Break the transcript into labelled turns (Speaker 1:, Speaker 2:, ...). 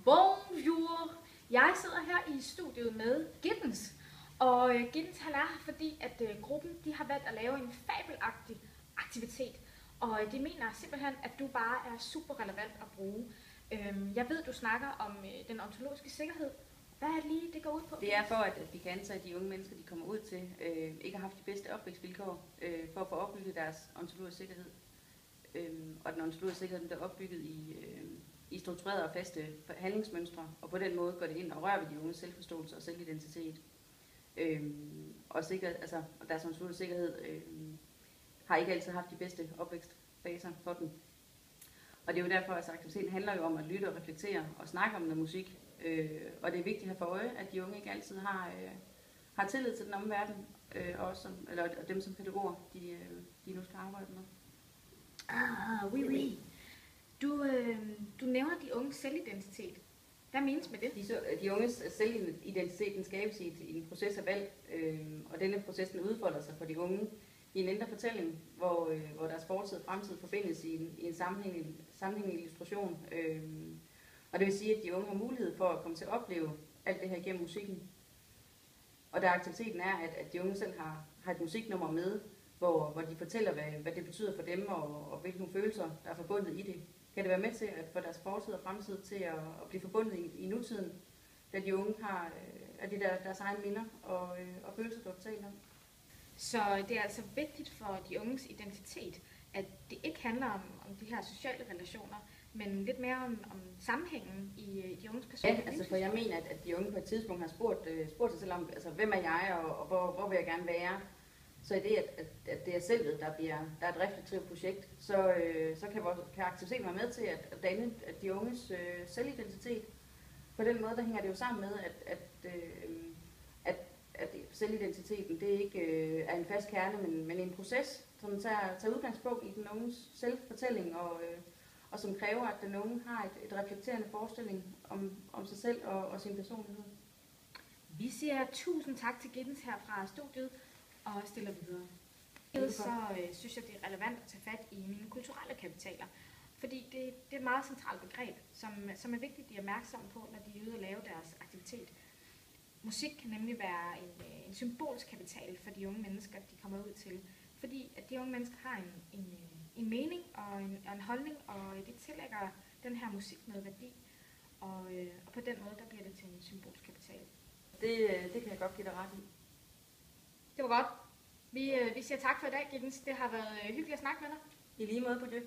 Speaker 1: Bonjour! Jeg sidder her i studiet med Giddens, og Giddens han er her, fordi at gruppen de har valgt at lave en fabelagtig aktivitet, og de mener simpelthen, at du bare er super relevant at bruge. Jeg ved, du snakker om den ontologiske sikkerhed. Hvad er det lige, det går ud på?
Speaker 2: Det er for, at vi kan antage, at de unge mennesker, de kommer ud til, ikke har haft de bedste opvækstvilkår for at få opbygget deres ontologiske sikkerhed. Og den ontologiske sikkerhed den er opbygget i strukturerede og faste handlingsmønstre, og på den måde går det ind og rører ved de unges selvforståelse og selvidentitet. Og deres ontologiske sikkerhed har ikke altid haft de bedste opvækstfaser for dem. Og det er jo derfor, at aktiviteten handler jo om at lytte og reflektere og snakke om noget musik. Og det er vigtigt at have for øje, at de unge ikke altid har tillid til den omverden, og dem som pædagoger, de nu skal arbejde med.
Speaker 1: Oui, oui. Du nævner de unges selvidentitet. Hvad menes med det?
Speaker 2: De unges selvidentitet den skabes i en proces af valg, og denne proces den udfolder sig for de unge i en indre fortælling, hvor deres fortid og fremtid forbindes i en sammenhængende illustration. Og det vil sige, at de unge har mulighed for at komme til at opleve alt det her igennem musikken. Og der aktiviteten er, at de unge selv har et musiknummer med, hvor de fortæller, hvad det betyder for dem, og hvilke følelser, der er forbundet i det. Kan det være med til at få deres fortid og fremtid til at blive forbundet i nutiden, da de unge har deres egne minder og følelser, der fortæller om.
Speaker 1: Så det er altså vigtigt for de unges identitet, at det ikke handler om de her sociale relationer, men lidt mere om sammenhængen i de unges personlige.
Speaker 2: Ja, altså for jeg mener, at de unge på et tidspunkt har spurgt sig selv om, altså hvem er jeg, og hvor vil jeg gerne være. Så i det, at det er selvet, der er et reflektivt projekt, så kan aktiviteten være med til at danne at de unges selvidentitet. På den måde, der hænger det jo sammen med, at selvidentiteten det ikke er en fast kerne, men en proces, som tager udgangspunkt i den unges selvfortælling, og som kræver, at den unge har et reflekterende forestilling om sig selv og sin personlighed.
Speaker 1: Vi siger tusind tak til Giddens her fra studiet, og stiller videre. Så synes jeg, det er relevant at tage fat i mine kulturelle kapitaler, fordi det er et meget centralt begreb, som er vigtigt, at de er opmærksomme på, når de er ude og lave deres aktivitet. Musik kan nemlig være en symbolsk kapital for de unge mennesker, de kommer ud til, fordi at de unge mennesker har en mening og en holdning, og de tillægger den her musik noget værdi, og på den måde, der bliver det til en symbolsk kapital.
Speaker 2: Det kan jeg godt give dig ret i.
Speaker 1: Det var godt. Vi siger tak for i dag, Giddens. Det har været hyggeligt at snakke med dig.
Speaker 2: I lige måde på det.